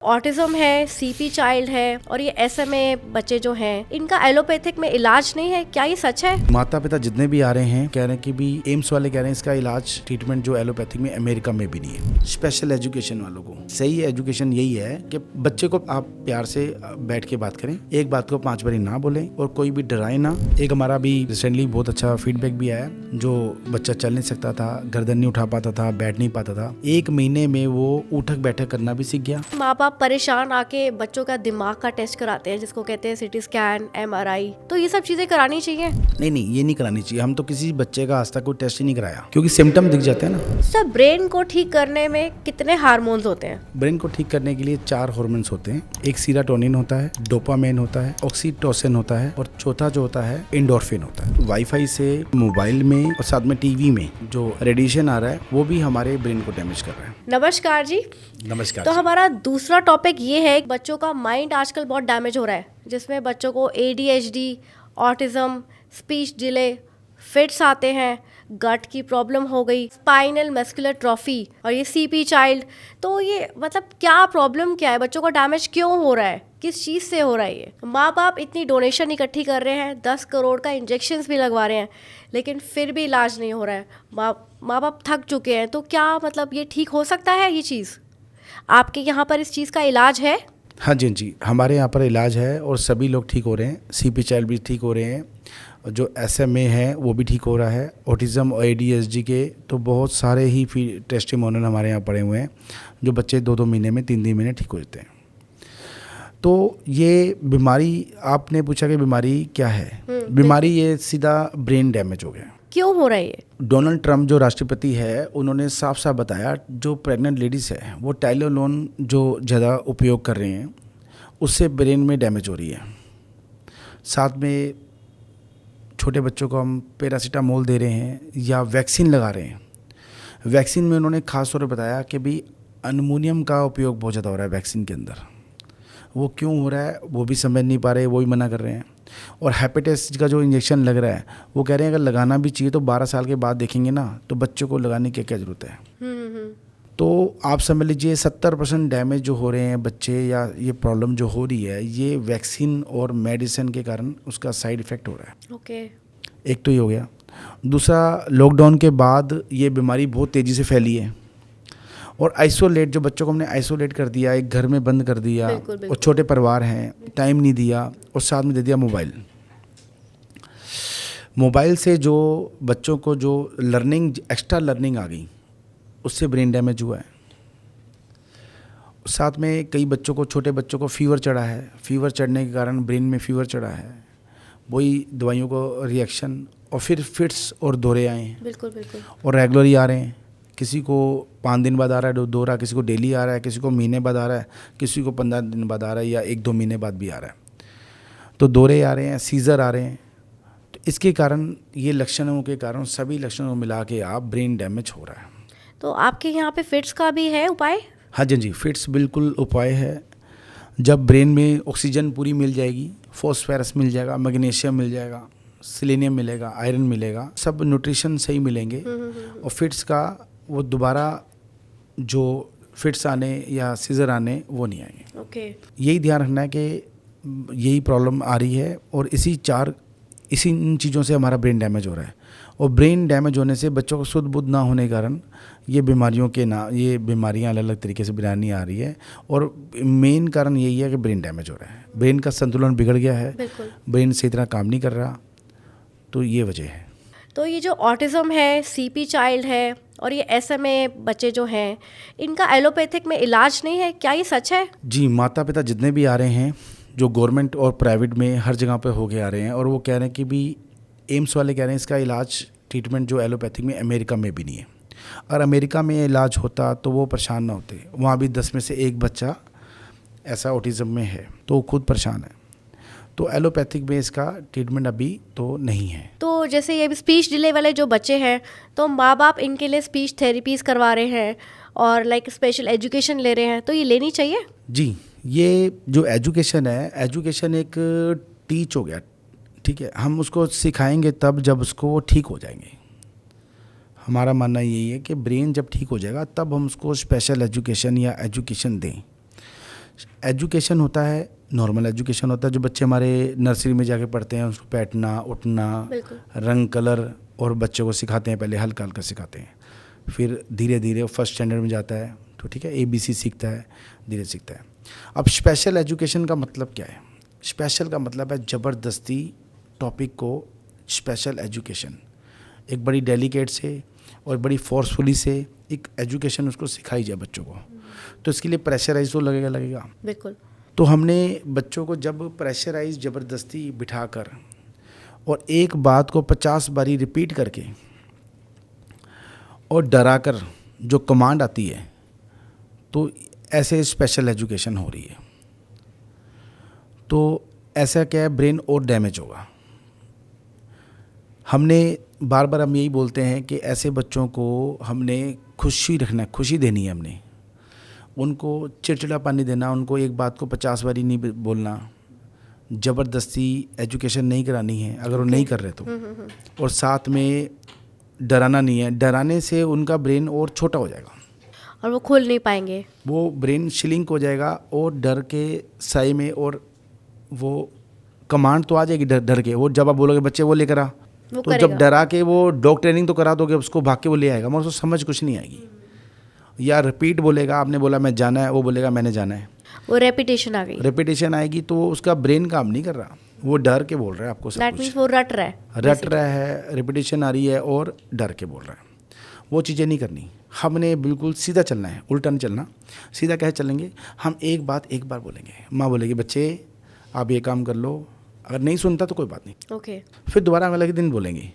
Autism है, CP child है और ये एसएमए बच्चे जो हैं, इनका एलोपैथिक में इलाज नहीं है, क्या ये सच है? माता पिता जितने भी आ रहे हैं कह रहे हैं कि भी एम्स वाले कह रहे हैं इसका इलाज ट्रीटमेंट जो एलोपैथिक में अमेरिका में भी नहीं है। स्पेशल एजुकेशन वालों को सही एजुकेशन यही है कि बच्चे को आप प्यार से बैठ के बात करें, एक बात को 5 बारी ना बोलें और कोई भी डराए ना। एक हमारा भी रिसेंटली बहुत अच्छा फीडबैक भी आया, जो बच्चा चल नहीं सकता था, गर्दन नहीं उठा पाता था, बैठ नहीं पाता था, 1 महीने में वो उठक बैठक करना भी सीख गया। माँ बाप परेशान आके बच्चों का दिमाग का टेस्ट कराते हैं, जिसको कहते हैं सिटी स्कैन, एमआरआई, तो ये सब चीजें करानी चाहिए? नहीं, ये नहीं करानी चाहिए। हम तो किसी बच्चे का आज तक कोई टेस्ट ही नहीं कराया, क्योंकि सिम्टम दिख जाते हैं ना। सर, ब्रेन को ठीक करने में कितने हार्मोन्स होते हैं? ब्रेन को ठीक करने के लिए 4 हार्मोन्स होते हैं। एक सीरोटोनिन होता है, डोपामाइन होता है, ऑक्सीटोसिन होता है और चौथा जो होता है एंडोर्फिन होता है। वाईफाई से मोबाइल में और साथ में टीवी में जो रेडिएशन आ रहा है वो भी हमारे ब्रेन को डैमेज कर रहा है। नमस्कार जी। नमस्कार। तो हमारा दूसरा टॉपिक ये है, बच्चों का माइंड आजकल बहुत डैमेज हो रहा है, जिसमें बच्चों को ADHD, autism, speech delay, fits आते हैं, गट की प्रॉब्लम हो गई, स्पाइनल मस्कुलर ट्रॉफी और ये सीपी चाइल्ड। तो ये मतलब क्या प्रॉब्लम क्या है, बच्चों का डैमेज क्यों हो रहा है, किस चीज़ से हो रहा है? ये माँ बाप इतनी डोनेशन इकट्ठी कर रहे हैं, 10 करोड़ का इंजेक्शन्स भी लगवा रहे हैं, लेकिन फिर भी इलाज नहीं हो रहा है। माँ बाप थक चुके हैं। तो क्या मतलब ये ठीक हो सकता है? ये चीज़ आपके यहाँ पर इस चीज़ का इलाज है? हाँ जी, हमारे यहाँ पर इलाज है और सभी लोग ठीक हो रहे हैं। सीपी चाइल्ड भी ठीक हो रहे हैं, जो SMA है वो भी ठीक हो रहा है। ऑटिज्म और ADHD के तो बहुत सारे ही टेस्टिमोनियल हमारे यहाँ पड़े हुए हैं, जो बच्चे 2-2 महीने में 3-3 महीने ठीक हो जाते हैं। तो ये बीमारी, आपने पूछा कि बीमारी क्या है। बीमारी ये सीधा ब्रेन डैमेज हो गया। क्यों हो रहा है ये? डोनाल्ड ट्रंप जो राष्ट्रपति है, उन्होंने साफ साफ बताया जो प्रेग्नेंट लेडीज़ है वो टाइलोलोन जो ज़्यादा उपयोग कर रहे हैं उससे ब्रेन में डैमेज हो रही है। साथ में छोटे बच्चों को हम पैरासीटामोल दे रहे हैं या वैक्सीन लगा रहे हैं। वैक्सीन में उन्होंने खास तौर पर बताया कि भी अमोनियम का उपयोग बहुत ज़्यादा हो रहा है वैक्सीन के अंदर। वो क्यों हो रहा है वो भी समझ नहीं पा रहे, वो भी मना कर रहे हैं। और हेपेटाइटिस का जो इंजेक्शन लग रहा है वो कह रहे हैं अगर लगाना भी चाहिए तो 12 साल के बाद देखेंगे ना, तो बच्चों को लगाने की क्या ज़रूरत है। तो आप समझ लीजिए 70% डैमेज जो हो रहे हैं बच्चे, या ये प्रॉब्लम जो हो रही है ये वैक्सीन और मेडिसिन के कारण उसका साइड इफ़ेक्ट हो रहा है। ओके। एक तो ये हो गया। दूसरा, लॉकडाउन के बाद ये बीमारी बहुत तेज़ी से फैली है और आइसोलेट, जो बच्चों को हमने आइसोलेट कर दिया, एक घर में बंद कर दिया, बिल्कुल। और छोटे परिवार हैं, टाइम नहीं दिया और साथ में दे दिया मोबाइल से जो बच्चों को जो लर्निंग, एक्स्ट्रा लर्निंग आ गई, उससे ब्रेन डैमेज हुआ है। साथ में कई बच्चों को, छोटे बच्चों को फीवर चढ़ा है, फीवर चढ़ने के कारण ब्रेन में फीवर चढ़ा है, वही दवाइयों को रिएक्शन और फिर फिट्स और दौरे आए हैं। बिल्कुल और रेगुलर ही आ रहे हैं। किसी को 5 दिन बाद आ रहा है दौरा, किसी को डेली आ रहा है, किसी को महीने बाद आ रहा है, किसी को 15 दिन बाद आ रहा है या 1-2 महीने बाद भी आ रहा है। तो दौरे आ रहे हैं, सीजर आ रहे हैं। तो इसके कारण, ये लक्षणों के कारण, सभी लक्षणों को मिला के आप ब्रेन डैमेज हो रहा है। तो आपके यहाँ पे फिट्स का भी है उपाय? हाँ जी, फिट्स बिल्कुल उपाय है। जब ब्रेन में ऑक्सीजन पूरी मिल जाएगी, फॉस्फोरस मिल जाएगा, मैग्नीशियम मिल जाएगा, सेलेनियम मिलेगा, आयरन मिलेगा, सब न्यूट्रिशन सही मिलेंगे और फिट्स का वो दोबारा जो फिट्स आने या सीजर आने वो नहीं आएंगे। ओके। यही ध्यान रखना है कि यही प्रॉब्लम आ रही है और इसी इन चीज़ों से हमारा ब्रेन डैमेज हो रहा है। और ब्रेन डैमेज होने से बच्चों को शुद्ध बुद्ध ना होने के कारण ये बीमारियां अलग अलग तरीके से बिरानी आ रही है। और मेन कारण यही है कि ब्रेन डैमेज हो रहा है, ब्रेन का संतुलन बिगड़ गया है, ब्रेन सही तरह काम नहीं कर रहा, तो ये वजह है। तो ये जो ऑटिज्म है, सीपी चाइल्ड है और ये एसएमए बच्चे जो हैं, इनका एलोपैथिक में इलाज नहीं है, क्या ये सच है? जी, माता पिता जितने भी आ रहे हैं, जो गवर्नमेंट और प्राइवेट में हर जगह पे हो के आ रहे हैं, और वो कह रहे हैं कि भी एम्स वाले कह रहे हैं इसका इलाज ट्रीटमेंट जो एलोपैथिक में अमेरिका में भी नहीं है। और अमेरिका में इलाज होता तो वो परेशान ना होते। वहाँ भी 10 में से 1 बच्चा ऐसा ऑटिज्म में है, तो वो खुद परेशान है। तो एलोपैथिक में इसका ट्रीटमेंट अभी तो नहीं है। तो जैसे ये स्पीच डिले वाले जो बच्चे हैं, तो माँ बाप इनके लिए स्पीच थेरेपीज करवा रहे हैं और स्पेशल एजुकेशन ले रहे हैं, तो ये लेनी चाहिए? जी, ये जो एजुकेशन है, एजुकेशन एक टीच हो गया, ठीक है। हम उसको सिखाएंगे तब जब उसको ठीक हो जाएंगे। हमारा मानना यही है कि ब्रेन जब ठीक हो जाएगा तब हम उसको स्पेशल एजुकेशन या एजुकेशन दें। एजुकेशन होता है, नॉर्मल एजुकेशन होता है जो बच्चे हमारे नर्सरी में जाके पढ़ते हैं, उसको बैठना उठना, रंग कलर, और बच्चों को सिखाते हैं, पहले हल्का हल्का सिखाते हैं, फिर धीरे धीरे फर्स्ट स्टैंडर्ड में जाता है तो ठीक है ABC सीखता है, धीरे सीखता है। अब स्पेशल एजुकेशन का मतलब क्या है? स्पेशल का मतलब है ज़बरदस्ती टॉपिक को स्पेशल एजुकेशन, एक बड़ी डेलिकेट से और बड़ी फोर्सफुली से एक एजुकेशन उसको सिखाई जाए बच्चों को, तो इसके लिए प्रेशराइज तो लगेगा। बिल्कुल। तो हमने बच्चों को जब प्रेशराइज ज़बरदस्ती बिठाकर और एक बात को 50 बारी रिपीट करके और डराकर जो कमांड आती है, तो ऐसे स्पेशल एजुकेशन हो रही है। तो ऐसा क्या है, ब्रेन और डैमेज होगा। हमने बार बार हम यही बोलते हैं कि ऐसे बच्चों को हमने खुशी रखना, खुशी देनी है, हमने उनको चिड़चिड़ापन नहीं देना, उनको एक बात को 50 बारी नहीं बोलना, ज़बरदस्ती एजुकेशन नहीं करानी है अगर वो नहीं कर रहे तो, और साथ में डराना नहीं है। डराने से उनका ब्रेन और छोटा हो जाएगा और वो खुल नहीं पाएंगे, वो ब्रेन शिलिंक हो जाएगा और डर के साए में, और वो कमांड तो आ जाएगी डर के, वो जब आप बोलोगे बच्चे वो लेकर आ, तो करेगा। जब डरा के वो डॉग ट्रेनिंग तो करा दोगे, उसको भाग के वो ले आएगा, मगर उसको समझ कुछ नहीं आएगी। या रिपीट बोलेगा, आपने बोला मैं जाना है, वो बोलेगा मैंने जाना है, वो रेपिटेशन आ गई, रेपिटेशन आएगी, तो उसका ब्रेन काम नहीं कर रहा, वो डर के बोल रहा है आपको सब दैट कुछ। मीन्स वो रट रहा है, रेपिटेशन आ रही है और डर के बोल रहा है। वो चीज़ें नहीं करनी, हमने बिल्कुल सीधा चलना है, उल्टा नहीं चलना। सीधा कैसे चलेंगे? हम एक बात एक बार बोलेंगे, माँ बोलेगी बच्चे आप ये काम कर लो, अगर नहीं सुनता तो कोई बात नहीं, ओके। फिर दोबारा अगले दिन बोलेंगे।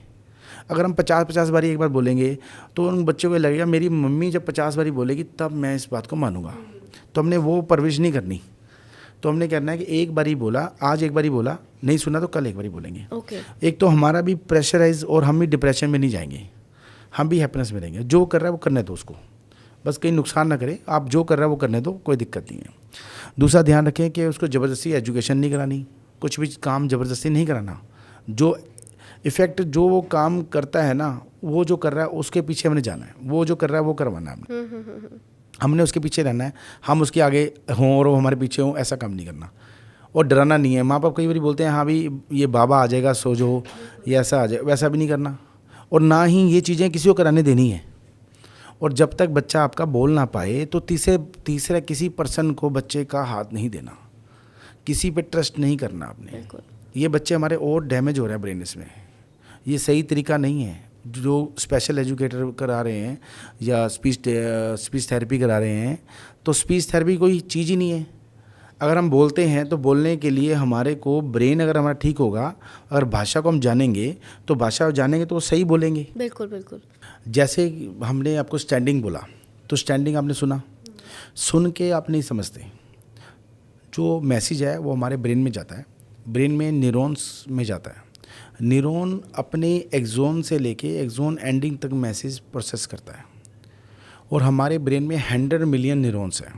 अगर हम 50 बारी एक बार बोलेंगे तो उन बच्चों को लगेगा मेरी मम्मी जब 50 बारी बोलेगी तब मैं इस बात को मानूंगा। तो हमने वो परवरिश नहीं करनी, तो हमने कहना है कि एक बारी बोला, आज एक बारी बोला, नहीं सुना तो कल एक बारी बोलेंगे। ओके। एक तो हमारा भी प्रेशराइज और हम भी डिप्रेशन में नहीं जाएंगे, हम भी हैप्पीनेस में रहेंगे। जो कर रहा है वो करने दो उसको, बस कहीं नुकसान ना करे, आप जो कर रहा है वो करने दो, कोई दिक्कत नहीं है। दूसरा ध्यान रखें कि उसको ज़बरदस्ती एजुकेशन नहीं करानी, कुछ भी काम ज़बरदस्ती नहीं कराना। जो इफ़ेक्ट जो वो काम करता है ना, वो जो कर रहा है उसके पीछे हमने जाना है, वो जो कर रहा है वो करवाना है हमने उसके पीछे रहना है, हम उसके आगे हों और वो हमारे पीछे हों, ऐसा काम नहीं करना। और डराना नहीं है। माँ बाप कई बार बोलते हैं हाँ भी ये बाबा आ जाएगा सो जो, ये ऐसा आ जाए, वैसा भी नहीं करना, और ना ही ये चीज़ें किसी को कराने देनी है। और जब तक बच्चा आपका बोल ना पाए तो तीसरा किसी पर्सन को बच्चे का हाथ नहीं देना, किसी पे ट्रस्ट नहीं करना आपने। ये बच्चे हमारे और डैमेज हो रहे हैं ब्रेन इसमें, ये सही तरीका नहीं है। जो स्पेशल एजुकेटर करा रहे हैं या स्पीच थेरेपी करा रहे हैं, तो स्पीच थेरेपी कोई चीज़ ही नहीं है। अगर हम बोलते हैं तो बोलने के लिए हमारे को ब्रेन अगर हमारा ठीक होगा, अगर भाषा को हम जानेंगे तो भाषा जानेंगे तो वो सही बोलेंगे। बिल्कुल बिल्कुल। जैसे हमने आपको स्टैंडिंग बोला, तो स्टैंडिंग आपने सुना, सुन के आप नहीं समझते, जो मैसेज है वो हमारे ब्रेन में जाता है, ब्रेन में न्यूरॉन्स में जाता है। न्यूरॉन अपने एक्सोन से लेके एक्सोन एंडिंग तक मैसेज प्रोसेस करता है, और हमारे ब्रेन में 100 मिलियन न्यूरॉन्स हैं।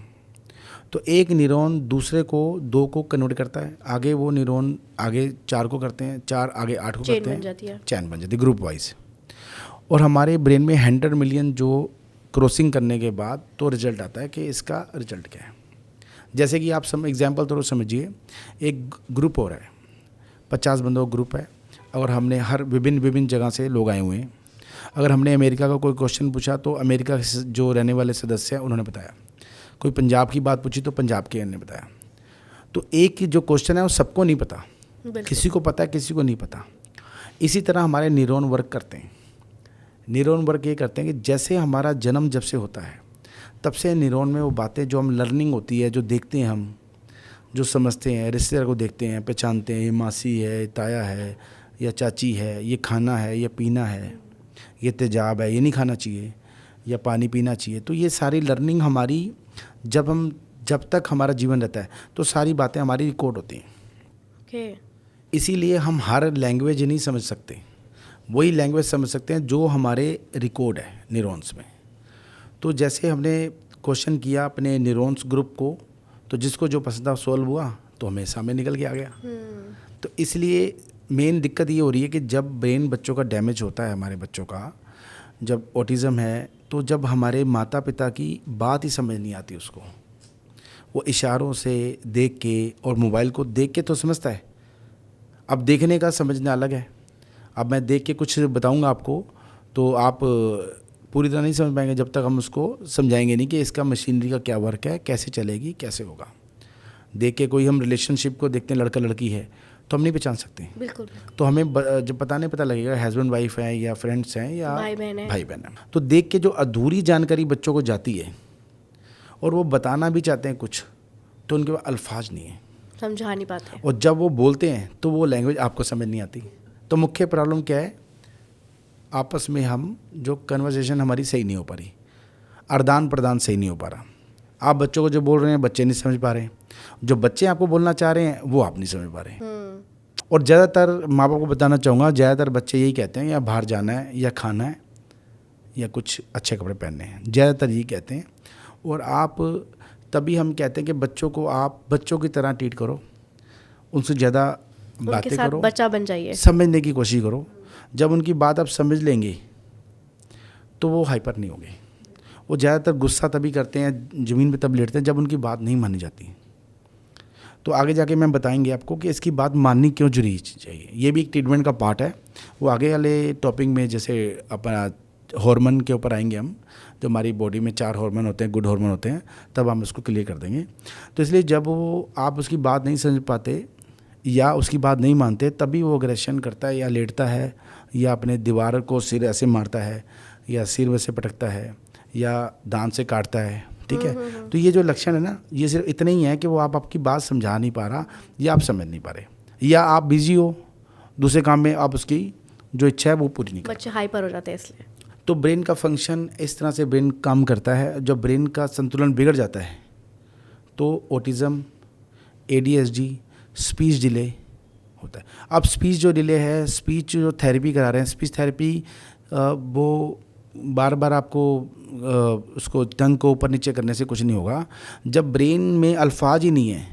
तो एक न्यूरॉन दूसरे को 2 को कन्वर्ट करता है, आगे वो न्यूरॉन आगे 4 को करते हैं, 4 आगे 8 को करते हैं, चैन बन जाती है ग्रुप वाइज। और हमारे ब्रेन में 100 मिलियन जो क्रॉसिंग करने के बाद तो रिजल्ट आता है कि इसका रिजल्ट क्या है। जैसे कि आप एग्जाम्पल तो समझिए, एक ग्रुप हो रहा है, 50 बंदों का ग्रुप है, और हमने हर विभिन्न जगह से लोग आए हुए हैं। अगर हमने अमेरिका का कोई क्वेश्चन पूछा तो अमेरिका से जो रहने वाले सदस्य हैं उन्होंने बताया, कोई पंजाब की बात पूछी तो पंजाब के ने बताया। तो एक जो क्वेश्चन है वो सबको नहीं पता, किसी को पता है किसी को नहीं पता। इसी तरह हमारे न्यूरॉन वर्क करते हैं। न्यूरॉन वर्क ये करते हैं कि जैसे हमारा जन्म जब से होता है तब से न्यूरॉन में वो बातें जो हम लर्निंग होती है, जो देखते हैं हम, जो समझते हैं, रिश्तेदार को देखते हैं, पहचानते हैं, ये मासी है, ताया है या चाची है, ये खाना है या पीना है, ये तेजाब है, ये नहीं खाना चाहिए या पानी पीना चाहिए। तो ये सारी लर्निंग हमारी जब तक हमारा जीवन रहता है तो सारी बातें हमारी रिकॉर्ड होती हैं। इसीलिए हम हर लैंग्वेज नहीं समझ सकते, वही लैंग्वेज समझ सकते हैं जो हमारे रिकॉर्ड है न्यूरॉन्स में। तो जैसे हमने क्वेश्चन किया अपने न्यूरॉन्स ग्रुप को, तो जिसको जो पसंद था सॉल्व हुआ तो हमें सामने निकल के आ गया। तो इसलिए मेन दिक्कत ये हो रही है कि जब ब्रेन बच्चों का डैमेज होता है, हमारे बच्चों का जब ऑटिज़म है, तो जब हमारे माता पिता की बात ही समझ नहीं आती उसको, वो इशारों से देख के और मोबाइल को देख के तो समझता है। अब देखने का समझना अलग है। अब मैं देख के कुछ बताऊंगा आपको तो आप पूरी तरह नहीं समझ पाएंगे जब तक हम उसको समझाएंगे नहीं कि इसका मशीनरी का क्या वर्क है, कैसे चलेगी, कैसे होगा। देख के कोई हम रिलेशनशिप को देखते हैं, लड़का लड़की है तो हम नहीं पहचान सकते। बिल्कुल। तो हमें जब नहीं पता लगेगा हस्बैंड वाइफ है या फ्रेंड्स हैं या भाई बहन है। तो देख के जो अधूरी जानकारी बच्चों को जाती है और वो बताना भी चाहते हैं कुछ तो उनके पास अल्फाज नहीं है, समझा नहीं पाते। और जब वो बोलते हैं तो वो लैंग्वेज आपको समझ नहीं आती। तो मुख्य प्रॉब्लम क्या है, आपस में हम जो कन्वर्सेशन हमारी सही नहीं हो पा रही, आदान प्रदान सही नहीं हो पा रहा। आप बच्चों को जो बोल रहे हैं बच्चे नहीं समझ पा रहे, जो बच्चे आपको बोलना चाह रहे हैं वो आप नहीं समझ पा रहे। और ज़्यादातर माँ बाप को बताना चाहूँगा, ज़्यादातर बच्चे यही कहते हैं या बाहर जाना है या खाना है या कुछ अच्छे कपड़े पहनने हैं, ज़्यादातर यही कहते हैं। और आप तभी हम कहते हैं कि बच्चों को आप बच्चों की तरह ट्रीट करो, उनसे ज़्यादा बातें करो, बच्चा बन जाइए, समझने की कोशिश करो। जब उनकी बात आप समझ लेंगे तो वो हाइपर नहीं होंगे। वो ज़्यादातर गुस्सा तभी करते हैं, ज़मीन पे तब लेटते हैं जब उनकी बात नहीं मानी जाती। तो आगे जाके मैं बताएंगे आपको कि इसकी बात माननी क्यों जरूरी चाहिए। ये भी एक ट्रीटमेंट का पार्ट है। वो आगे वाले टॉपिक में जैसे अपना हार्मोन के ऊपर आएंगे हम, जो हमारी बॉडी में 4 हार्मोन होते हैं, गुड हार्मोन होते हैं, तब हम उसको क्लियर कर देंगे। तो इसलिए जब वो आप उसकी बात नहीं समझ पाते या उसकी बात नहीं मानते तभी वो अग्रेशन करता है या लेटता है या अपने दीवार को सिर ऐसे मारता है या सिर वैसे पटकता है या दांत से काटता है। ठीक है, तो ये जो लक्षण है ना, ये सिर्फ इतने ही है कि वो आपकी बात समझा नहीं पा रहा या आप समझ नहीं पा रहे या आप बिजी हो दूसरे काम में, आप उसकी जो इच्छा है वो पूरी नहीं कर। बच्चे हाइपर हो जाते हैं इसलिए। तो ब्रेन का फंक्शन इस तरह से ब्रेन काम करता है। जब ब्रेन का संतुलन बिगड़ जाता है तो ऑटिज़म, ADHD, स्पीच डिले होता है। अब स्पीच जो डिले है, स्पीच जो थेरेपी करा रहे हैं, स्पीच थेरेपी वो बार बार आपको उसको टंग को ऊपर नीचे करने से कुछ नहीं होगा। जब ब्रेन में अल्फाज ही नहीं है,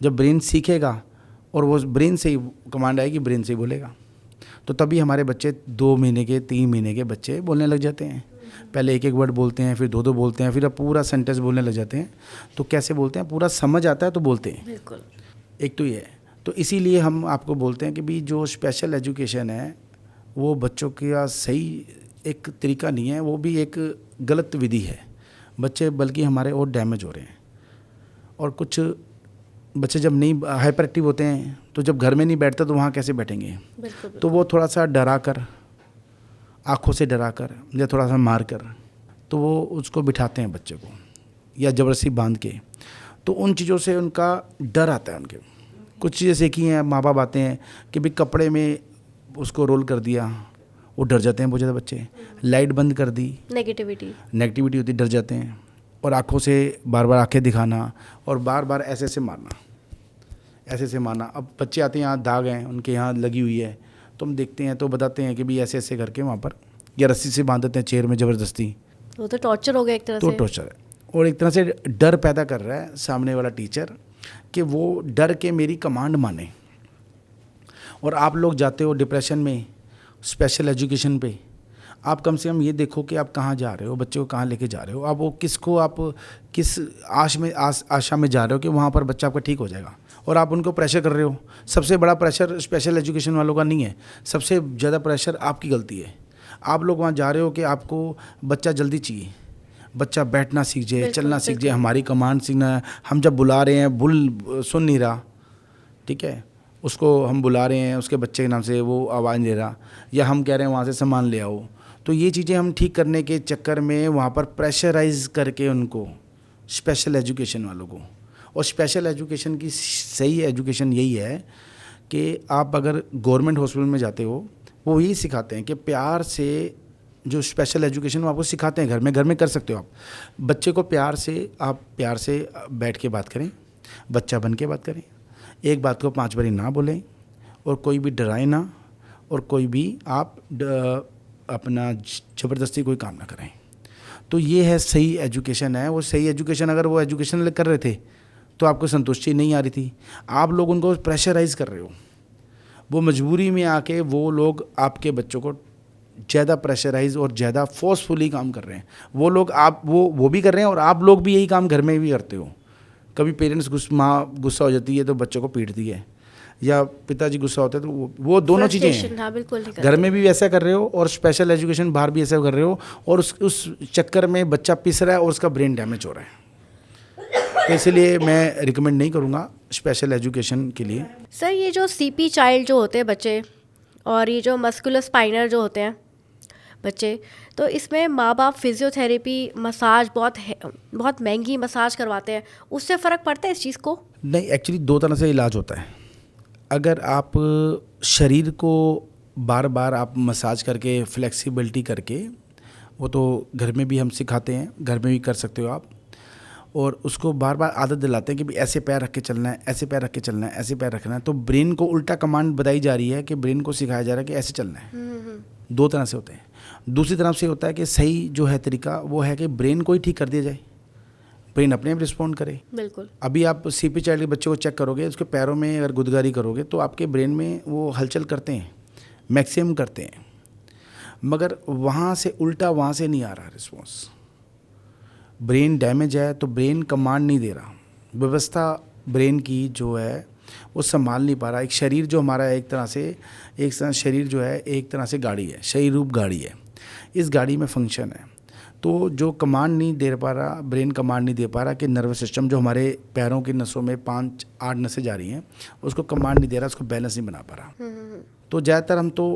जब ब्रेन सीखेगा और वो ब्रेन से ही कमांड आएगी, ब्रेन से ही बोलेगा, तो तभी हमारे बच्चे 2 महीने के 3 महीने के बच्चे बोलने लग जाते हैं। पहले एक एक वर्ड बोलते हैं, फिर 2 बोलते हैं, फिर अब पूरा सेंटेंस बोलने लग जाते हैं। तो कैसे बोलते हैं, पूरा समझ आता है तो बोलते हैं। बिल्कुल। एक तो ये है। तो इसीलिए हम आपको बोलते हैं कि भी जो स्पेशल एजुकेशन है वो बच्चों का सही एक तरीका नहीं है, वो भी एक गलत विधि है। बच्चे बल्कि हमारे और डैमेज हो रहे हैं। और कुछ बच्चे जब नहीं हाइपर एक्टिव होते हैं तो जब घर में नहीं बैठते तो वहाँ कैसे बैठेंगे। बिल्कुल। तो वो थोड़ा सा डरा कर, आँखों से डरा कर या थोड़ा सा मार कर तो वो उसको बिठाते हैं बच्चे को, या ज़बरदस्ती बांध के। तो उन चीज़ों से उनका डर आता है। उनके कुछ चीज़ें सीखी हैं, माँ बाप आते हैं कि भाई कपड़े में उसको रोल कर दिया, वो डर जाते हैं बहुत ज़्यादा बच्चे। लाइट बंद कर दी, नेगेटिविटी होती, डर जाते हैं। और आँखों से बार बार आंखें दिखाना और बार बार ऐसे ऐसे मारना, ऐसे ऐसे मारना। अब बच्चे आते हैं, यहाँ दाग हैं, उनके यहाँ लगी हुई है, तो हम देखते हैं तो बताते हैं कि भाई ऐसे ऐसे करके वहाँ पर, या रस्सी से बांध देते हैं चेयर में ज़बरदस्ती। वो तो टॉर्चर हो गया एक तरह से। तो टॉर्चर है, और एक तरह से डर पैदा कर रहा है सामने वाला टीचर कि वो डर के मेरी कमांड माने। और आप लोग जाते हो डिप्रेशन में, स्पेशल एजुकेशन पे, आप कम से कम ये देखो कि आप कहाँ जा रहे हो, बच्चे को कहाँ लेके जा रहे हो, आप वो किसको, आप किस आशा में जा रहे हो कि वहाँ पर बच्चा आपका ठीक हो जाएगा, और आप उनको प्रेशर कर रहे हो। सबसे बड़ा प्रेशर स्पेशल एजुकेशन वालों का नहीं है, सबसे ज़्यादा प्रेशर आपकी गलती है। आप लोग वहाँ जा रहे हो कि आपको बच्चा जल्दी चाहिए, बच्चा बैठना सीख जाए, चलना सीख जाए, हमारी कमांड सीखना है। हम जब बुला रहे हैं सुन नहीं रहा, ठीक है, उसको हम बुला रहे हैं उसके बच्चे के नाम से, वो आवाज़ नहीं दे रहा, या हम कह रहे हैं वहाँ से सामान ले आओ। तो ये चीज़ें हम ठीक करने के चक्कर में वहाँ पर प्रेशराइज करके उनको, स्पेशल एजुकेशन वालों को। और स्पेशल एजुकेशन की सही एजुकेशन यही है कि आप अगर गवर्नमेंट हॉस्पिटल में जाते हो, वो यही सिखाते हैं कि प्यार से, जो स्पेशल एजुकेशन वो आपको सिखाते हैं घर में कर सकते हो आप। बच्चे को प्यार से, आप प्यार से बैठ के बात करें, बच्चा बन के बात करें, एक बात को 5 बारी ना बोलें, और कोई भी डराए ना, और कोई भी आप अपना ज़बरदस्ती कोई काम ना करें। तो ये है सही एजुकेशन है। वो सही एजुकेशन, अगर वो एजुकेशन कर रहे थे तो आपको संतुष्टि नहीं आ रही थी, आप लोग उनको प्रेशराइज़ कर रहे हो। वो मजबूरी में आके वो लोग आपके बच्चों को ज़्यादा प्रेशराइज और ज़्यादा फोर्सफुली काम कर रहे हैं। वो लोग आप वो भी कर रहे हैं, और आप लोग भी यही काम घर में भी करते हो कभी पेरेंट्स माँ गुस्सा हो जाती है तो बच्चों को पीटती है, या पिताजी गुस्सा होते हैं तो वो दोनों चीज़ें हैं। हाँ, बिल्कुल नहीं घर करते। में भी वैसा कर रहे हो और स्पेशल एजुकेशन बाहर भी ऐसा कर रहे हो, और उस चक्कर में बच्चा पिस रहा है और उसका ब्रेन डैमेज हो रहा है। तो इसलिए मैं रिकमेंड नहीं करूँगा स्पेशल एजुकेशन के लिए। सर, ये जो सीपी चाइल्ड जो होते हैं बच्चे, और ये जो मस्कुलर स्पाइनर जो होते हैं बच्चे, तो इसमें माँ बाप फिजियोथेरेपी, मसाज, बहुत महंगी मसाज करवाते हैं, उससे फ़र्क पड़ता है इस चीज़ को? नहीं, एक्चुअली 2 तरह से इलाज होता है। अगर आप शरीर को बार बार आप मसाज करके, फ्लेक्सिबिलिटी करके, वो तो घर में भी हम सिखाते हैं, घर में भी कर सकते हो आप, और उसको बार बार आदत दिलाते हैं कि भाई ऐसे पैर रख के चलना है, ऐसे पैर रख के चलना है, ऐसे पैर रखना है, तो ब्रेन को उल्टा कमांड बताई जा रही है कि ब्रेन को सिखाया जा रहा है कि ऐसे चलना है। 2 तरह से होते हैं। दूसरी तरफ से होता है कि सही जो है तरीका वो है कि ब्रेन को ही ठीक कर दिया जाए, ब्रेन अपने आप रिस्पॉन्ड करे। बिल्कुल। अभी आप सीपी चाइल्ड के बच्चे को चेक करोगे, उसके पैरों में अगर गुदगारी करोगे तो आपके ब्रेन में वो हलचल करते हैं, मैक्सिमम करते हैं, मगर वहाँ से उल्टा वहाँ से नहीं आ रहा रिस्पॉन्स। ब्रेन डैमेज है तो ब्रेन कमांड नहीं दे रहा, व्यवस्था ब्रेन की जो है वो संभाल नहीं पा रहा। एक शरीर जो हमारा एक तरह से शरीर जो है एक तरह से गाड़ी है, शरीर रूप गाड़ी है, इस गाड़ी में फंक्शन है, तो जो कमांड नहीं दे पा रहा, ब्रेन कमांड नहीं दे पा रहा कि नर्वस सिस्टम जो हमारे पैरों की नसों में 5-8 नसें जा रही हैं, उसको कमांड नहीं दे रहा, उसको बैलेंस नहीं बना पा रहा। तो ज़्यादातर हम तो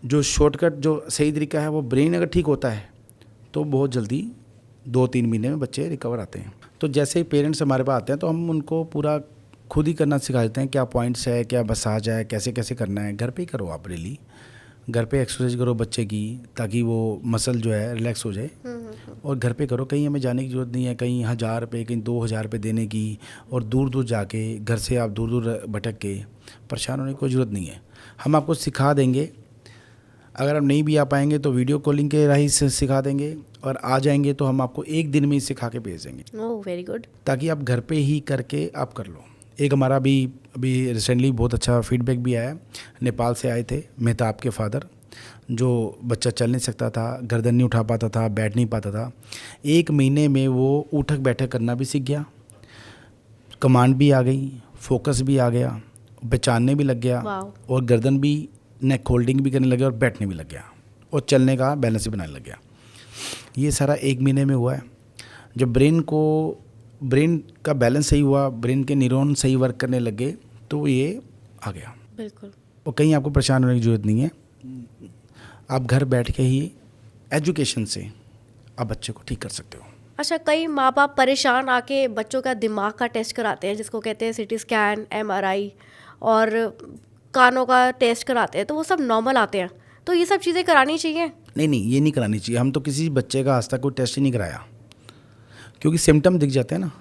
जो शॉर्टकट जो सही तरीका है वो ब्रेन अगर ठीक होता है तो बहुत जल्दी 2-3 महीने में बच्चे रिकवर आते हैं। तो जैसे ही पेरेंट्स हमारे पास आते हैं तो हम उनको पूरा खुद ही करना सिखा देते हैं, क्या पॉइंट्स है, क्या मसाज है, कैसे कैसे करना है। घर पे ही करो आप, रियली घर पे एक्सरसाइज करो बच्चे की, ताकि वो मसल जो है रिलैक्स हो जाए, और घर पे करो। कहीं हमें जाने की ज़रूरत नहीं है, कहीं 1000 रुपये, कहीं 2000 रुपये देने की, और दूर दूर जाके घर से आप दूर दूर भटक के परेशान होने की कोई ज़रूरत नहीं है। हम आपको सिखा देंगे। अगर आप नहीं भी आ पाएंगे तो वीडियो कॉलिंग के राही से सिखा देंगे, और आ जाएंगे तो हम आपको 1 दिन में ही सिखा के भेज देंगे। ओह, वेरी गुड। ताकि आप घर पे ही करके आप कर लो। एक हमारा अभी रिसेंटली बहुत अच्छा फीडबैक भी आया। नेपाल से आए थे मेहताब के फादर, जो बच्चा चल नहीं सकता था, गर्दन नहीं उठा पाता था, बैठ नहीं पाता था। 1 महीने में वो उठक बैठक करना भी सीख गया, कमांड भी आ गई, फोकस भी आ गया, पहचानने भी लग गया, और गर्दन भी, नेक होल्डिंग भी करने लग गया, और बैठने भी लग गया, और चलने का बैलेंस भी बनाने लग गया। ये सारा 1 महीने में हुआ है। जब ब्रेन का बैलेंस सही हुआ, ब्रेन के न्यूरॉन सही वर्क करने लग गए, तो ये आ गया। बिल्कुल। और कहीं आपको परेशान होने की ज़रूरत नहीं है। आप घर बैठ के ही एजुकेशन से आप बच्चे को ठीक कर सकते हो। अच्छा, कई माँ बाप परेशान आके बच्चों का दिमाग का टेस्ट कराते हैं, जिसको कहते हैं CT स्कैन, MRI, और कानों का टेस्ट कराते हैं, तो वो सब नॉर्मल आते हैं, तो ये सब चीज़ें करानी चाहिए? नहीं, ये नहीं करानी चाहिए। हम तो किसी बच्चे का आज तक कोई टेस्ट ही नहीं कराया, क्योंकि सिम्टम दिख जाते हैं ना,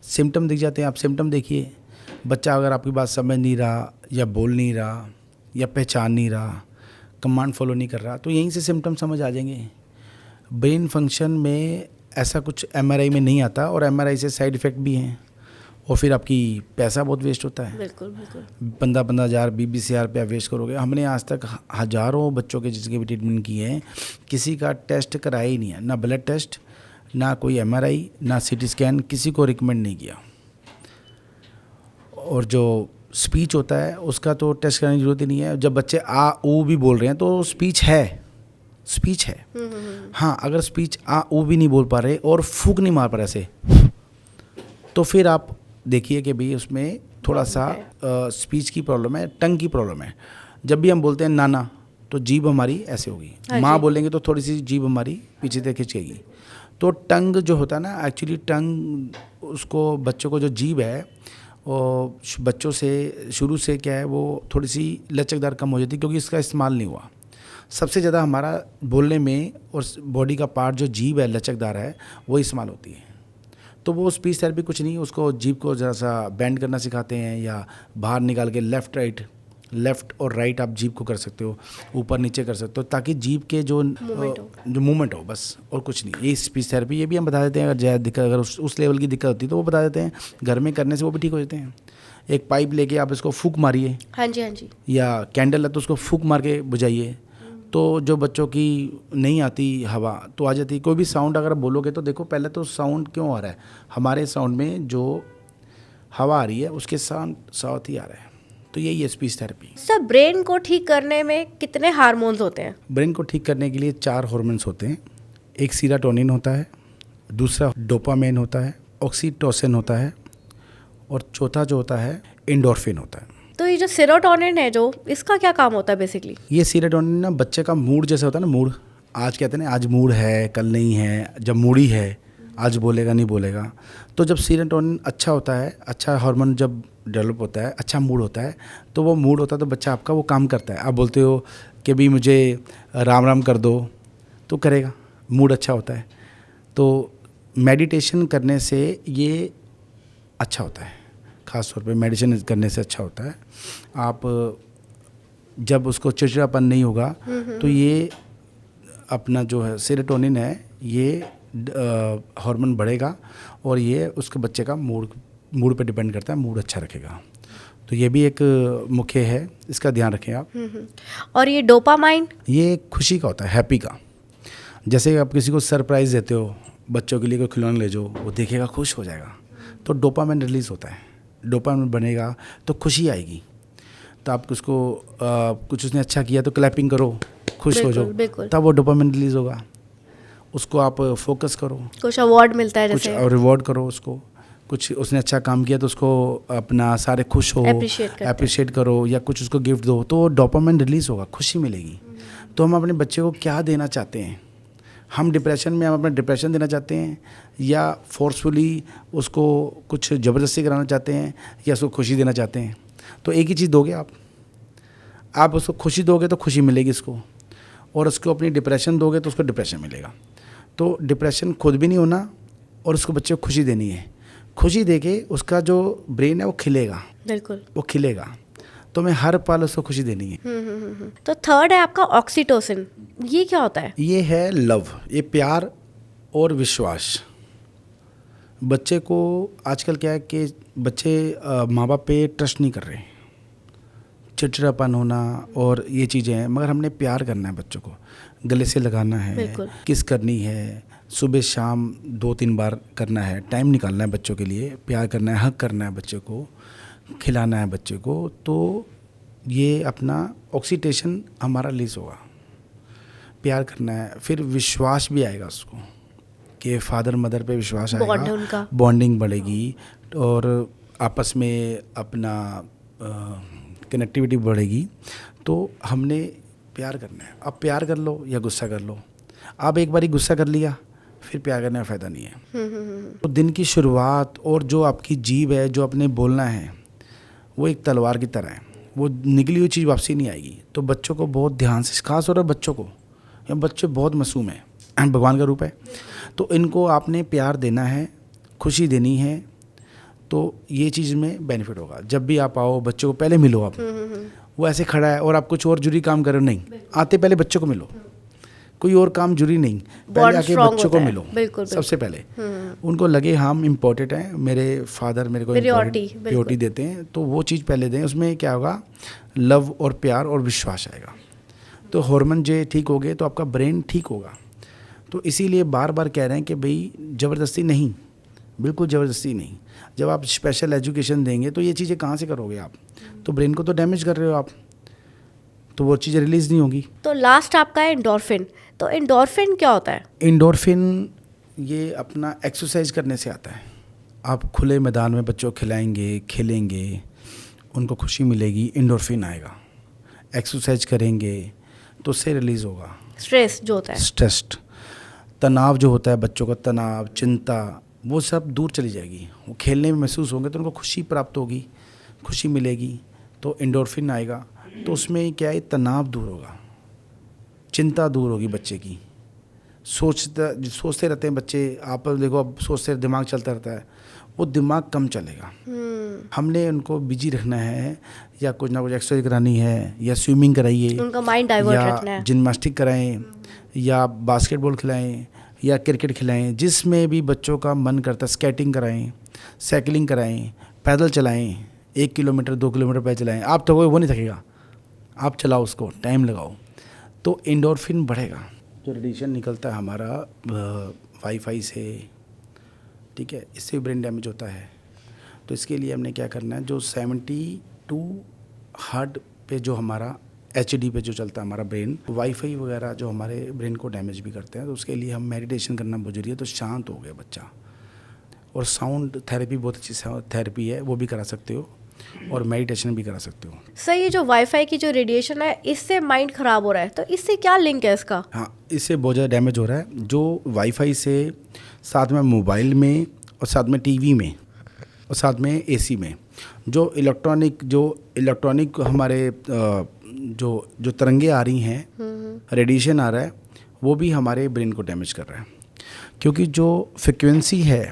सिम्टम दिख जाते हैं। आप सिम्टम देखिए, बच्चा अगर आपकी बात समझ नहीं रहा, या बोल नहीं रहा, या पहचान नहीं रहा, कमांड फॉलो नहीं कर रहा, तो यहीं से सिम्टम समझ आ जाएंगे। ब्रेन फंक्शन में ऐसा कुछ MRI में नहीं आता, और MRI से साइड इफ़ेक्ट भी हैं, और फिर आपकी पैसा बहुत वेस्ट होता है। बिल्कुल बिल्कुल। 15-15 हज़ार, 20-20 हज़ार रुपया वेस्ट करोगे। हमने आज तक हज़ारों बच्चों के जिसके भी ट्रीटमेंट किए हैं, किसी का टेस्ट कराया ही नहीं है, ना ब्लड टेस्ट, ना कोई MRI, ना CT स्कैन, किसी को रिकमेंड नहीं किया। और जो स्पीच होता है उसका तो टेस्ट कराने की ज़रूरत ही नहीं है। जब बच्चे आ ऊ भी बोल रहे हैं तो स्पीच है। हाँ, अगर स्पीच आ ऊ भी नहीं बोल पा रहे और फूंक नहीं मार पा रहे ऐसे, तो फिर आप देखिए कि भाई उसमें थोड़ा सा स्पीच की प्रॉब्लम है, टंग की प्रॉब्लम है। जब भी हम बोलते हैं नाना, तो जीभ हमारी ऐसे होगी, माँ बोलेंगे तो थोड़ी सी जीभ हमारी पीछे से खिंचेगी। तो टंग जो होता है ना, एक्चुअली टंग, उसको बच्चों को जो जीभ है, और बच्चों से शुरू से क्या है, वो थोड़ी सी लचकदार कम हो जाती है, क्योंकि इसका इस्तेमाल नहीं हुआ। सबसे ज़्यादा हमारा बोलने में और बॉडी का पार्ट जो जीभ है, लचकदार है, वो इस्तेमाल होती है। तो वो स्पीच थेरेपी कुछ नहीं, उसको जीभ को ज़रा सा बेंड करना सिखाते हैं, या बाहर निकाल के लेफ़्ट और राइट आप जीभ को कर सकते हो, ऊपर नीचे कर सकते हो, ताकि जीभ के जो मूवमेंट हो, बस, और कुछ नहीं। ये स्पीच थेरेपी, ये भी हम बता देते हैं। अगर ज़्यादा दिक्कत, अगर उस लेवल की दिक्कत होती है तो वो बता देते हैं। घर में करने से वो भी ठीक हो जाते हैं। एक पाइप लेके आप इसको फूंक मारिए, हाँ जी, या कैंडल है तो उसको फूंक मार के बुझाइए, तो जो बच्चों की नहीं आती हवा तो आ जाती। कोई भी साउंड अगर बोलोगे तो देखो, पहले तो साउंड क्यों आ रहा है, हमारे साउंड में जो हवा आ रही है उसके साथ ही आ रहा है। तो यही है स्पीच थेरेपी। सर ब्रेन को ठीक करने में कितने हार्मोन्स होते हैं? ब्रेन को ठीक करने के लिए 4 हार्मोन्स होते हैं। एक सीरोटोनिन होता है, दूसरा डोपामाइन होता है, ऑक्सीटोसिन होता है, और चौथा जो होता है एंडोर्फिन होता है। तो ये जो सेरोटोनिन है जो इसका क्या काम होता है बेसिकली? ये सीरोटोनिन ना बच्चे का मूड जैसे होता है ना, मूड, आज कहते हैं ना आज मूड है कल नहीं है, जब मूडी है आज बोलेगा नहीं बोलेगा। तो जब सीरोटोनिन अच्छा होता है, अच्छा हार्मोन जब डेवलप होता है, अच्छा मूड होता है, तो वो मूड होता है तो बच्चा आपका वो काम करता है। आप बोलते हो कि भी मुझे राम राम कर दो तो करेगा, मूड अच्छा होता है। तो मेडिटेशन करने से ये अच्छा होता है, ख़ास तौर पे मेडिटेशन करने से अच्छा होता है। आप जब उसको चिड़चिड़ापन नहीं होगा तो ये अपना जो है सेरोटोनिन है ये हार्मोन बढ़ेगा और ये उसके बच्चे का मूड पे डिपेंड करता है, मूड अच्छा रखेगा। तो ये भी एक मुख्य है, इसका ध्यान रखें आप। और ये डोपामाइन? ये खुशी का होता है, हैप्पी का। जैसे आप किसी को सरप्राइज़ देते हो, बच्चों के लिए कोई खिलौना ले जाओ, वो देखेगा खुश हो जाएगा, तो डोपामाइन रिलीज़ होता है, डोपामाइन बनेगा तो खुशी आएगी। तो आप उसको कुछ उसने अच्छा किया तो क्लैपिंग करो, खुश हो जाओ, तब वो डोपामाइन रिलीज़ होगा। उसको आप फोकस करो, कुछ अवार्ड मिलता है जैसे, कुछ रिवॉर्ड करो उसको, कुछ उसने अच्छा काम किया तो उसको अपना सारे खुश हो, अप्रिशिएट करो, या कुछ उसको गिफ्ट दो, तो डोपामाइन रिलीज़ होगा, खुशी मिलेगी। तो हम अपने बच्चे को क्या देना चाहते हैं? हम डिप्रेशन में हम अपना डिप्रेशन देना चाहते हैं, या फोर्सफुली उसको कुछ ज़बरदस्ती कराना चाहते हैं, या उसको खुशी देना चाहते हैं? तो एक ही चीज़ दोगे आप उसको खुशी दोगे तो खुशी मिलेगी इसको, और उसको अपनी डिप्रेशन दोगे तो उसको डिप्रेशन मिलेगा। तो डिप्रेशन खुद भी नहीं होना और उसको बच्चे को खुशी देनी है। खुशी देके उसका जो ब्रेन है वो खिलेगा, बिल्कुल वो खिलेगा। तो मैं हर पल उसको खुशी देनी है। तो थर्ड है आपका ऑक्सीटोसिन, ये क्या होता है? ये है लव, ये प्यार और विश्वास। बच्चे को आजकल क्या है कि बच्चे माँ बाप पे ट्रस्ट नहीं कर रहे, चिड़चिड़ापन होना और ये चीज़ें हैं, मगर हमने प्यार करना है, बच्चों को गले से लगाना है, किस करनी है, सुबह शाम 2-3 बार करना है, टाइम निकालना है बच्चों के लिए, प्यार करना है, हक करना है बच्चे को, खिलाना है बच्चे को। तो ये अपना ऑक्सीटेशन हमारा रिलीज होगा, प्यार करना है, फिर विश्वास भी आएगा उसको कि फादर मदर पे विश्वास आएगा, बॉन्डिंग बढ़ेगी और आपस में अपना कनेक्टिविटी बढ़ेगी। तो हमने प्यार करना है। अब प्यार कर लो या गुस्सा कर लो, अब एक बारी गुस्सा कर लिया फिर प्यार करने का फ़ायदा नहीं है। तो दिन की शुरुआत और जो आपकी जीभ है, जो अपने बोलना है, वो एक तलवार की तरह है, वो निकली हुई चीज़ वापसी नहीं आएगी। तो बच्चों को बहुत ध्यान से, खास तौर पर बच्चों को, या बच्चे बहुत मासूम हैं, भगवान का रूप है, तो इनको आपने प्यार देना है, खुशी देनी है, तो ये चीज़ में बेनिफिट होगा। जब भी आप आओ बच्चों को पहले मिलो, आप वो ऐसे खड़ा है और आप कुछ और जुड़ी काम करो, नहीं, आते पहले बच्चों को मिलो, कोई और काम जुड़ी नहीं, पहले आके बच्चों को मिलो सबसे पहले। उनको लगे हम इम्पोर्टेंट हैं, मेरे फादर मेरे को प्योरिटी देते हैं, तो वो चीज़ पहले दें। उसमें क्या होगा, लव और प्यार और विश्वास आएगा। तो हार्मोन जो ठीक हो गए तो आपका ब्रेन ठीक होगा। तो इसीलिए बार बार कह रहे हैं कि भाई ज़बरदस्ती नहीं, बिल्कुल ज़बरदस्ती नहीं। जब आप स्पेशल एजुकेशन देंगे तो ये चीज़ें कहाँ से करोगे आप? तो ब्रेन को तो डैमेज कर रहे हो आप, तो वो चीज़ें रिलीज़ नहीं होगी। तो लास्ट आपका है एंडोर्फिन। तो एंडोर्फिन क्या होता है? एंडोर्फिन ये अपना एक्सरसाइज करने से आता है। आप खुले मैदान में बच्चों को खिलाएंगे, खेलेंगे, उनको खुशी मिलेगी, एंडोर्फिन आएगा। एक्सरसाइज करेंगे तो उससे रिलीज़ होगा स्ट्रेस जो होता है, स्ट्रेस, तनाव जो होता है बच्चों का, तनाव, चिंता, वो सब दूर चली जाएगी। वो खेलने में महसूस होंगे तो उनको खुशी प्राप्त होगी, खुशी मिलेगी, तो एंडोर्फिन आएगा। तो उसमें क्या है, तनाव दूर होगा, चिंता दूर होगी बच्चे की। सोचते रहते हैं बच्चे, आप देखो अब सोचते दिमाग चलता रहता है, वो दिमाग कम चलेगा। हमने उनको बिजी रखना है, या कुछ ना कुछ एक्सरसाइज करानी है, या स्विमिंग कराइए, उनका माइंड डाइवर्ट रखना है, या जिम्नास्टिक कराएं, या बास्केटबॉल खिलाएं, या क्रिकेट खिलाएं, जिसमें भी बच्चों का मन करता है। स्केटिंग कराएं, साइकिलिंग कराएं, पैदल चलाएं, 1 किलोमीटर 2 किलोमीटर पैदल चलाएं। आप तो वो नहीं थकेगा, आप चलाओ, उसको टाइम लगाओ, तो एंडोर्फिन बढ़ेगा। जो रेडिएशन निकलता है हमारा वाईफाई से, ठीक है, इससे ब्रेन डैमेज होता है। तो इसके लिए हमने क्या करना है, जो 72 हर्ट पे जो हमारा HD पे जो चलता है हमारा ब्रेन, वाईफाई वगैरह जो हमारे ब्रेन को डैमेज भी करते हैं, तो उसके लिए हम मेडिटेशन करना बहुत जरूरी है। तो शांत हो गया बच्चा, और साउंड थेरेपी बहुत अच्छी थेरेपी है, वो भी करा सकते हो, और मेडिटेशन भी करा सकते हो। सर ये जो वाईफाई की जो रेडिएशन है इससे माइंड ख़राब हो रहा है, तो इससे क्या लिंक है इसका? हाँ, इससे बहुत ज़्यादा डैमेज हो रहा है। जो वाईफाई से साथ में मोबाइल में और साथ में टीवी में और साथ में AC में जो इलेक्ट्रॉनिक हमारे जो तरंगे आ रही हैं, रेडिएशन आ रहा है, वो भी हमारे ब्रेन को डैमेज कर रहा है। क्योंकि जो फ्रिक्वेंसी है,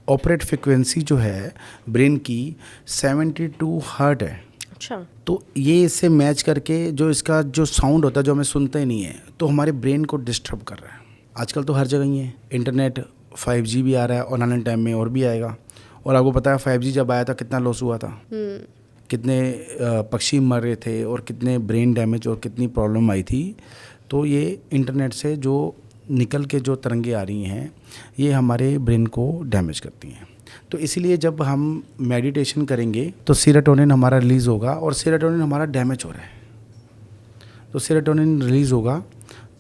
ऑपरेट फ्रिक्वेंसी जो है ब्रेन की 72 हर्ट है। अच्छा। तो ये इससे मैच करके जो इसका जो साउंड होता है, जो हमें सुनते ही नहीं है, तो हमारे ब्रेन को डिस्टर्ब कर रहा है। आजकल तो हर जगह ही है, इंटरनेट 5G भी आ रहा है, और आने टाइम में और भी आएगा। और आपको पता है 5G जब आया था कितना लॉस हुआ था, कितने पक्षी मर रहे थे, और कितने ब्रेन डैमेज और कितनी प्रॉब्लम आई थी। तो ये इंटरनेट से जो निकल के जो तरंगे आ रही हैं, ये हमारे ब्रेन को डैमेज करती हैं। तो इसलिए जब हम मेडिटेशन करेंगे तो सेरोटोनिन हमारा रिलीज़ होगा, और सेरोटोनिन हमारा डैमेज हो रहा है, तो सेरोटोनिन रिलीज़ होगा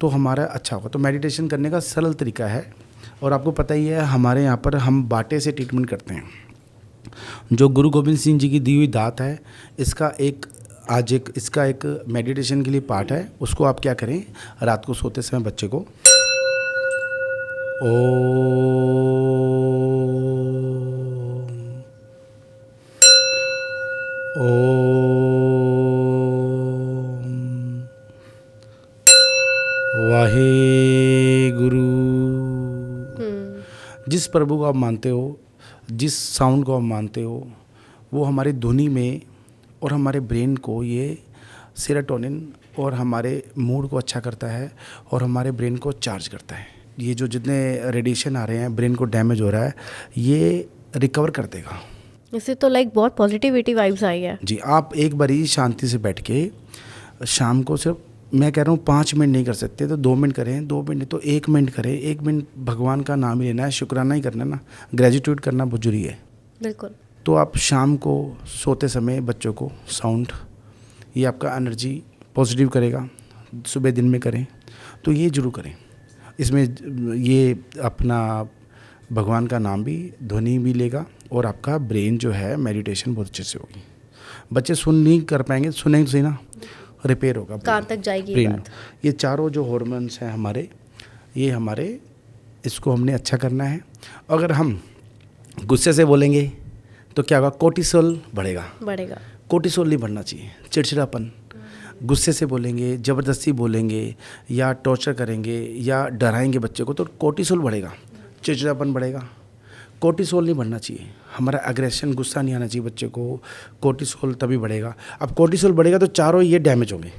तो हमारा अच्छा होगा। तो मेडिटेशन करने का सरल तरीका है, और आपको पता ही है हमारे यहाँ पर हम बाटे से ट्रीटमेंट करते हैं। जो गुरु गोविंद सिंह जी की दी हुई दात है, इसका एक मेडिटेशन के लिए पार्ट है। उसको आप क्या करें, रात को सोते समय बच्चे को वाहेगुरु, जिस प्रभु को आप मानते हो, जिस साउंड को आप मानते हो, वो हमारी ध्वनि में और हमारे ब्रेन को ये सेरोटोनिन और हमारे मूड को अच्छा करता है, और हमारे ब्रेन को चार्ज करता है। ये जो जितने रेडिएशन आ रहे हैं, ब्रेन को डैमेज हो रहा है, ये रिकवर कर देगा। इससे तो लाइक बहुत पॉजिटिविटी वाइब्स आई है जी। आप एक बारी शांति से बैठ के शाम को, सिर्फ मैं कह रहा हूँ 5 मिनट नहीं कर सकते तो 2 मिनट करें, 2 मिनट तो 1 मिनट करें। 1 मिनट भगवान का नाम ही लेना है, शुक्राना ही करना है ना, ग्रेटिट्यूड करना बहुत जरूरी है। बिल्कुल। तो आप शाम को सोते समय बच्चों को साउंड, ये आपका एनर्जी पॉजिटिव करेगा। सुबह दिन में करें तो ये जरूर करें। इसमें ये अपना भगवान का नाम भी, ध्वनि भी लेगा, और आपका ब्रेन जो है मेडिटेशन बहुत अच्छे से होगी। बच्चे सुन नहीं कर पाएंगे, सुनेंगे तो सही ना, रिपेयर होगा, कान तक जाएगी ब्रेन। बात। ये चारों जो हार्मोन्स हैं हमारे, ये हमारे, इसको हमने अच्छा करना है। अगर हम गुस्से से बोलेंगे तो क्या होगा, कोर्टिसोल बढ़ेगा। कोर्टिसोल नहीं बढ़ना चाहिए, चिड़चिड़ापन। गुस्से से बोलेंगे, ज़बरदस्ती बोलेंगे, या टॉर्चर करेंगे, या डराएंगे बच्चे को, तो कोर्टिसोल बढ़ेगा, चिड़चिड़ापन बढ़ेगा। कोर्टिसोल नहीं बढ़ना चाहिए, हमारा एग्रेशन, गुस्सा नहीं आना चाहिए बच्चे को। कोर्टिसोल तभी बढ़ेगा। अब कोर्टिसोल बढ़ेगा तो चारों ये डैमेज होंगे।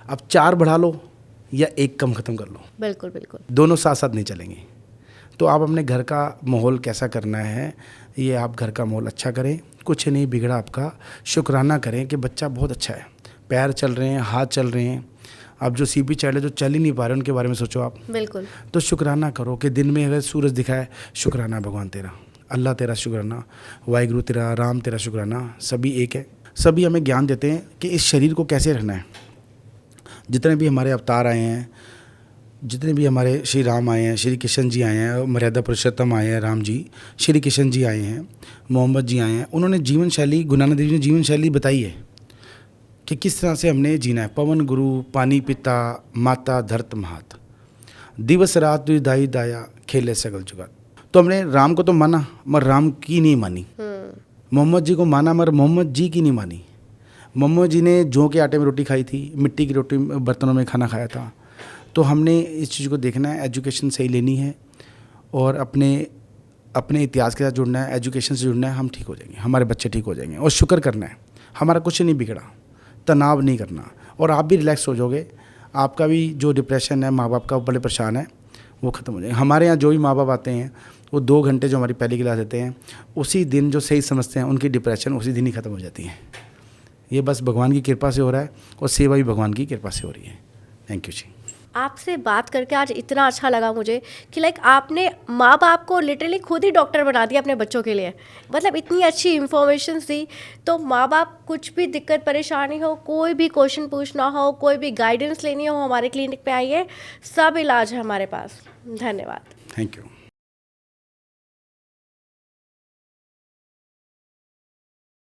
अब 4 बढ़ा लो या 1 कम ख़त्म कर लो, बिल्कुल बिल्कुल, दोनों साथ साथ नहीं चलेंगे। तो आप अपने घर का माहौल कैसा करना है, ये आप घर का माहौल अच्छा करें, कुछ नहीं बिगड़ा आपका। शुक्राना करें कि बच्चा बहुत अच्छा है, पैर चल रहे हैं, हाथ चल रहे हैं। अब जो CP चाइल्ड है, जो चल ही नहीं पा रहे, उनके बारे में सोचो आप। बिल्कुल। तो शुक्राना करो कि दिन में अगर सूरज दिखाए, शुक्राना भगवान तेरा, अल्लाह तेरा शुक्राना, वाहिगुरु तेरा, राम तेरा शुक्राना। सभी एक है। सभी हमें ज्ञान देते हैं कि इस शरीर को कैसे रखना है। जितने भी हमारे अवतार आए हैं, जितने भी हमारे श्री राम आए हैं, श्री कृष्ण जी आए हैं, मर्यादा पुरुषोत्तम आए हैं राम जी, श्री कृष्ण जी आए हैं, मोहम्मद जी आए हैं, उन्होंने जीवन शैली, गुरु नानक देव जी ने जीवन शैली बताई है कि किस तरह से हमने जीना है। पवन गुरु, पानी पिता, माता धरत महात, दिवस रात दाई दाया, खेले सगल जुगात। तो हमने राम को तो माना, मगर राम की नहीं मानी। मोहम्मद जी को माना, मगर मोहम्मद जी की नहीं मानी। मोहम्मद जी ने जौ के आटे में रोटी खाई थी, मिट्टी की रोटी बर्तनों में खाना खाया था। तो हमने इस चीज़ को देखना है, एजुकेशन सही लेनी है, और अपने इतिहास के साथ जुड़ना है, एजुकेशन से जुड़ना है। हम ठीक हो जाएंगे, हमारे बच्चे ठीक हो जाएंगे, और शुक्र करना है, हमारा कुछ नहीं बिगड़ा। तनाव नहीं करना, और आप भी रिलैक्स हो जाओगे। आपका भी जो डिप्रेशन है, माँ बाप का बड़े परेशान है, वो ख़त्म हो जाएगा। हमारे यहाँ जो भी माँ बाप आते हैं, वो 2 घंटे जो हमारी पहली क्लास देते हैं, उसी दिन जो सही समझते हैं, उनकी डिप्रेशन उसी दिन ही ख़त्म हो जाती है। ये बस भगवान की कृपा से हो रहा है, और सेवा भी भगवान की कृपा से हो रही है। थैंक यू जी। आपसे बात करके आज इतना अच्छा लगा मुझे कि लाइक आपने माँ बाप को लिटरली खुद ही डॉक्टर बना दिया अपने बच्चों के लिए। मतलब इतनी अच्छी इन्फॉर्मेशन दी। तो माँ बाप कुछ भी दिक्कत परेशानी हो, कोई भी क्वेश्चन पूछना हो, कोई भी गाइडेंस लेनी हो, हमारे क्लिनिक पे आइए, सब इलाज है हमारे पास। धन्यवाद। Thank you.